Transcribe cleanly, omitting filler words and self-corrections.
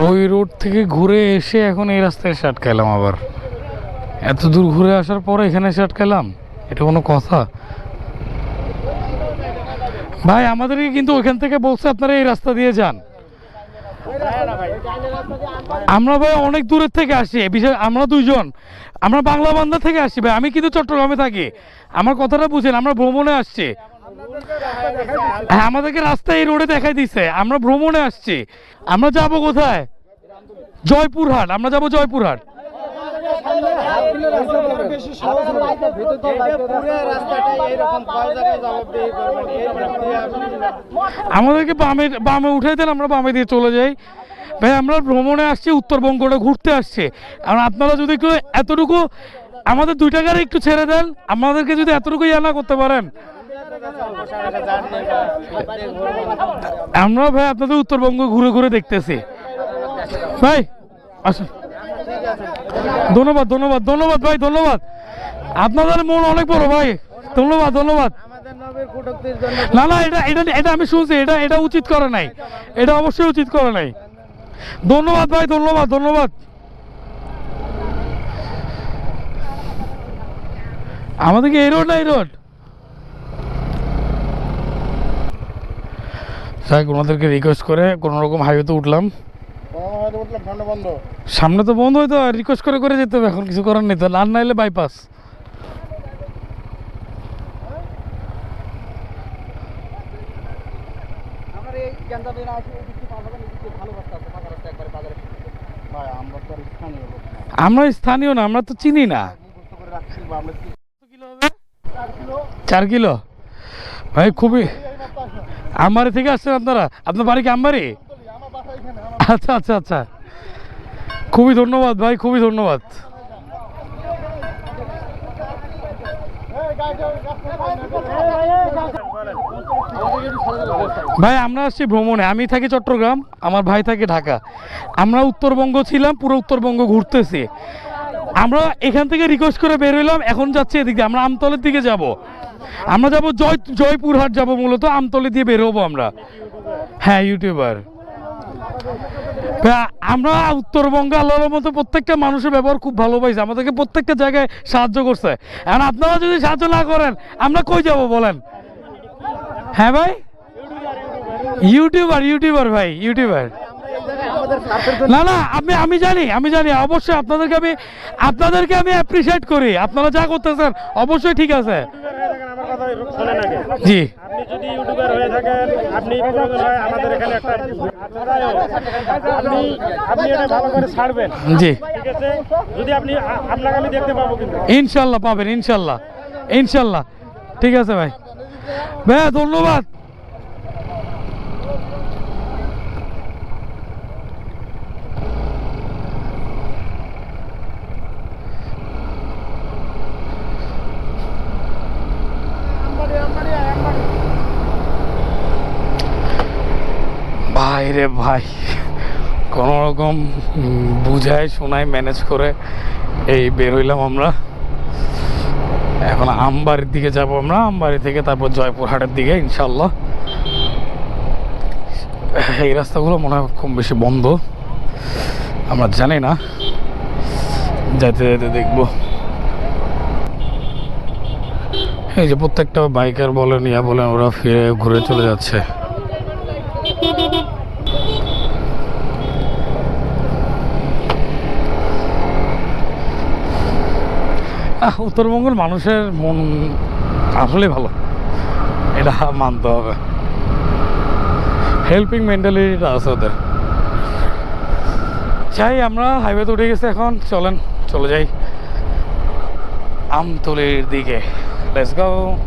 ওই রোড থেকে ঘুরে এসে এখন এই রাস্তায় শার্ট খেলাম, আবার এত দূর ঘুরে আসার পরে এখানে শার্ট খেলাম, এটা কোনো কথা? ভাই আমাদেরকে কিন্তু ওইখান থেকে বলছে আপনারা এই রাস্তা দিয়ে যান। আমরা ভাই অনেক দূরের থেকে আসি, বিশেষ আমরা দুইজন, আমরা বাংলা বান্ধা থেকে আসি ভাই। আমি কিন্তু চট্টগ্রামে থাকি, আমার কথাটা বুঝেন। আমরা ভ্রমণে আসছি। হ্যাঁ, আমাদেরকে রাস্তা এই রোডে দেখাই দিছে, আমরা ভ্রমণে আসছি। আমরা যাব কোথায়? জয়পুরহাট। আমরা যাব জয়পুরহাট। আমাদেরকে বামে বামে উঠাই দেন, আমরা বামে দিয়ে চলে যাই। ভাই আমরা ভ্রমণে আসছি, উত্তরবঙ্গটা ঘুরতে আসছি। আর আপনারা যদি একটু এতটুকু আমাদের 2 টাকার একটু ছেড়ে দেন, আমাদেরকে যদি এতটুকু না করতে পারেন, আমরা ভাই আপনাদের উত্তরবঙ্গ ঘুরে ঘুরে দেখতেছি ভাই। আসুন, ধন্যবাদ ধন্যবাদ ধন্যবাদ ভাই, ধন্যবাদ। আপনাদের মন অনেক বড় ভাই, ধন্যবাদ ধন্যবাদ। না না, এটা এটা এটা আমি শুনছি, এটা এটা উচিত করে নাই, এটা অবশ্যই উচিত করে নাই। ধন্যবাদ ভাই, ধন্যবাদ ধন্যবাদ। আমাদেরকে এই রোড না এই রোড, যাই ওনাদেরকে রিকোয়েস্ট করে কোনো রকম হাইওয়েতে উঠলাম। সামনে তো বন্ধ হইতো, রিকোয়েস্ট করে করে যেতে হবে, এখন কিছু করার নেই তো, আর নাইলে বাইপাস। আমরা স্থানীয় না, আমরা তো চিনি না। 4 কিলো ভাই, খুবই। আমবাড়ি থেকে আসছেন আপনারা? আপনার বাড়ি কি আমবাড়ি? আচ্ছা আচ্ছা আচ্ছা, খুবই ধন্যবাদ ভাই, খুবই ধন্যবাদ। ভাই আমরা আসছি ভ্রমণে, আমি থাকি চট্টগ্রাম, আমার ভাই থাকে ঢাকা। আমরা উত্তরবঙ্গ ছিলাম, পুরো উত্তরবঙ্গ ঘুরতেছি। আমরা এখান থেকে রিকোয়েস্ট করে বের হইলাম, এখন যাচ্ছি এদিকে, আমরা আমতলের দিকে যাব। আমরা যাব জয়পুরহাট যাব, মূলত আমতলি দিয়ে বের হবো আমরা। হ্যাঁ, ইউটিউবার। আমরা উত্তরবঙ্গে আল্লাহর মতো প্রত্যেকটা মানুষের ব্যবহার খুব ভালো পাইছে, আমাদেরকে প্রত্যেকটা জায়গায় সাহায্য করছে। এখন আপনারা যদি সাহায্য না করেন, আমরা কই যাব বলেন? হ্যাঁ ভাই, ইউটিউবার, ইউটিউবার ভাই, ইউটিউবার। না না, আমি জানি, আমি জানি, অবশ্যই আপনাদেরকে আমি অ্যাপ্রিসিয়েট করি। আপনারা যা করতেছেন অবশ্যই ঠিক আছে। জি, আপনি যদি ইউটিউবার হয়ে থাকেন, আপনি আমাদের এখানে একটা আপনি এটা ভালো করে ছাড়বেন। জি, ঠিক আছে, যদি আপনি আপনাকে আমি দেখতে পাবো কিন্তু। ইনশাল্লাহ পাবেন, ইনশাল্লাহ ইনশাল্লাহ। ঠিক আছে ভাই, ভাইয়া ধন্যবাদ। ভাই রে ভাই, কোনো রকম বুঝায় শোনায় ম্যানেজ করে এই বের হইলাম আমরা। এখন আমবাড়ির দিকে যাব আমরা, আমবাড়ি থেকে তারপর জয়পুরহাটের দিকে ইনশাল্লাহ। এই রাস্তাগুলো মনে হয় খুব বেশি বন্ধ, আমরা জানি না, যেতে যেতে দেখবো। এই যে প্রত্যেকটা বাইকার বলেন, ইয়া বলেন, ওরা ফিরে ঘুরে চলে যাচ্ছে। উত্তরবঙ্গের মানুষের মন আসলে ভালো, এটা মানতে হবে। হেল্পিং মেন্টালিটিটা আছে ওদের। চাই আমরা হাইওয়েতে উঠে গেছি, এখন চলেন চলে যাই আমতলির দিকে। Let's go.